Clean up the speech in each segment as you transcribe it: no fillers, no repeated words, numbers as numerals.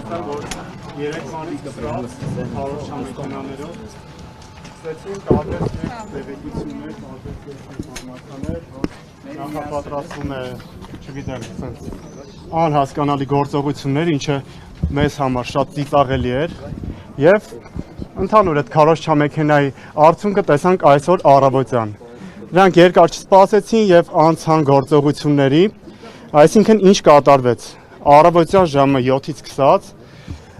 ստացա, որ 3 բանից կտրած հարուր շամեքենաներով ստեցին տարբեր տեղեկություններ, տարբեր ինֆորմացիաներ, որ նախապատրաստվում է, չգիտեմ, անհասկանալի գործողություններ, ինչը մեզ համար շատ ծիծաղելի էր եւ ընդհանուր այդ քարոզ շամեքենայի արդյունքը տեսանք այսօր առավոտյան։ Նրանք երկար չսպասեցին եւ անցան գործողությունների, այսինքն ինչ կատարվեց։ Առավոտյան ժամը 7-ից սկսած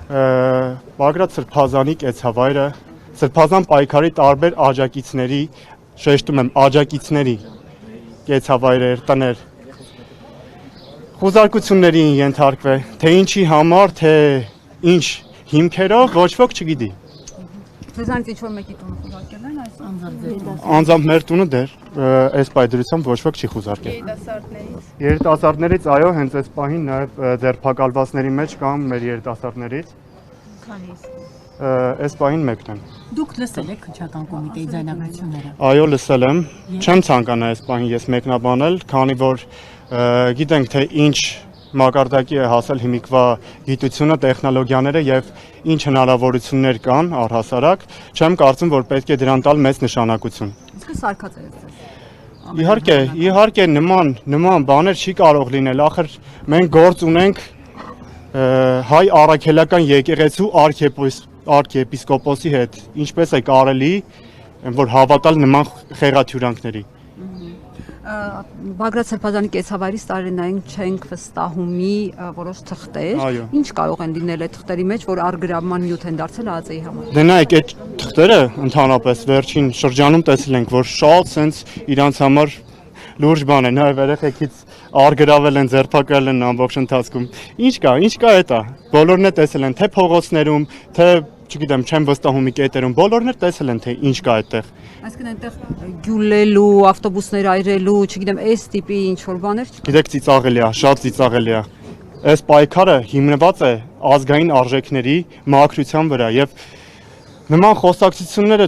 Բագրատ Սրբազանի կեցավայրը Սրբազան պայքարի տարբեր աջակիցների, շեշտում եմ, աջակիցների կեցավայրեր, տներ խուզարկությունների ենթարկվել, թե ինչի համար, թե ինչ հիմքերով, ոչ ոք չգիտի։ Ձեզանից ինչ-որ մեկի տունը խուզարկել են այս անձամբ։ Անձամբ մեր տունը դեռ այս պայդրությամբ ոչ ոք չի խուզարկել։ Երիտասարդներից, այո, հենց այս պահին նաև ձերբակալվածների մեջ կամ մեր երիտասարդներից։ Քանի՞ս։ Այս պահին մեկն են։ Դուք լսել եք քննչական կոմիտեի ձայնագրությունները։ Այո, լսել եմ։ Չեմ ցանկանա այս պահին ես մեկնաբանել, քանի որ գիտենք թե ինչ մակարդակի է հասել հիմիկվա գիտությունը, տեխնոլոգիաները եւ ինչ հնարավորություններ կան առհասարակ, չեմ կարծում, որ պետք է դրան տալ մեծ նշանակություն։ Իսկ սարկած է Իհարկե, ձեզ։ իհարկե նման բաներ չի կարող լինել, ախր մենք գործ ունենք հայ առաքելական եկեղեցու արքեպիսկոպոսի հետ, ինչպես է կարելի, որ հավատալ նման խեղաթյուրանքների։ Բագրատ Սրբազանի կեցավայրից տարենային չենք վստահումի որոշ թղթեր, ինչ կարող են լինել այդ թղթերի մեջ, որ առգրավման նյութ են դարձել ԱԱԾ-ի համար։ Դե նայեք, այդ թղթերը ընդհանրապես վերջին շրջանում տեսել ենք, որ շատ սենց իրանց համար լուրջ բան է, նաև երեխեքից առգրավել են, ձերբակալել են ամբողջ ընթացքում։ Ինչ կա էտա։ Բոլորն է տեսել են, թե փողոցներում, թե չգիտեմ, չեմ վստահում կետերում, բոլորն էլ տեսել են, թե ինչ կա այդտեղ։ Այսինքն այնտեղ գյուլելու, ավտոբուսներ այրելու, չգիտեմ, այս տիպի ինչ-որ բաներ չկա։ Գիտեք, ծիծաղելի է, շատ ծիծաղելի է։ Այս պայքարը հիմնված է ազգային արժեքների մաքրության վրա եւ նման խոսակցությունները,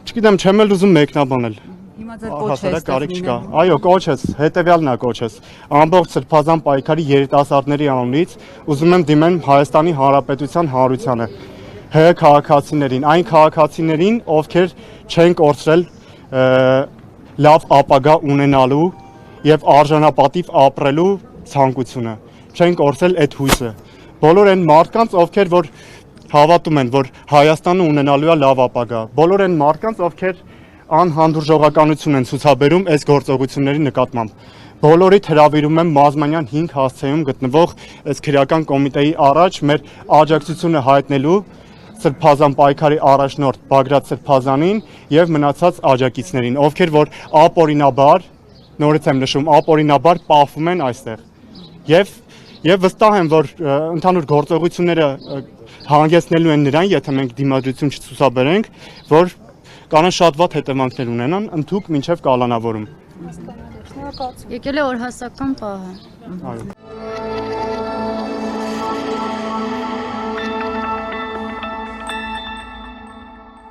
չգիտեմ, չեմ էլ ուզում մեկնաբանել։ Հիմա ձեր կոչը կարիք չկա։ Այո, կոչես, հետեւյալն է կոչես։ Ամբողջ Սրբազան պայքարի երիտասարդների անունից ուզում եմ դիմեմ Հայաստանի Հանրապետության հանրությանը, ՀՀ քաղաքացիներին, այն քաղաքացիներին, ովքեր չեն կորցրել լավ ապագա ունենալու եւ արժանապատիվ ապրելու ցանկությունը, չեն կորցրել այդ հույսը։ Բոլոր այն մարդկանց, ովքեր որ հավատում են, որ Հայաստանը ունենալու է լավ ապագա, բոլոր այն մարդկանց, ովքեր անհանդուրժողականություն են ցուցաբերում այս գործողությունների նկատմամբ։ Բոլորիդ հրավիրում եմ Մազմանյան 5 հասցեում գտնվող այս քրեական կոմիտեի առաջ մեր աջակցությունը հայտնելու Սրբազան պայքարի առաջնորդ Բագրատ Սրբազանին եւ մնացած աջակիցներին, ովքեր որ ապօրինաբար, նորից եմ նշում, ապօրինաբար պահվում են այստեղ։ Եվ վստահ եմ, որ ընդհանուր գործողությունները հանգեցնելու են նրան, եթե մենք դիմադրություն չցուցաբերենք, որ կանան շատ վատ հետևանքներ ունենան, ընդհուպ մինչև կալանավորում։ Եկել է օրհասական պահը։ Այո։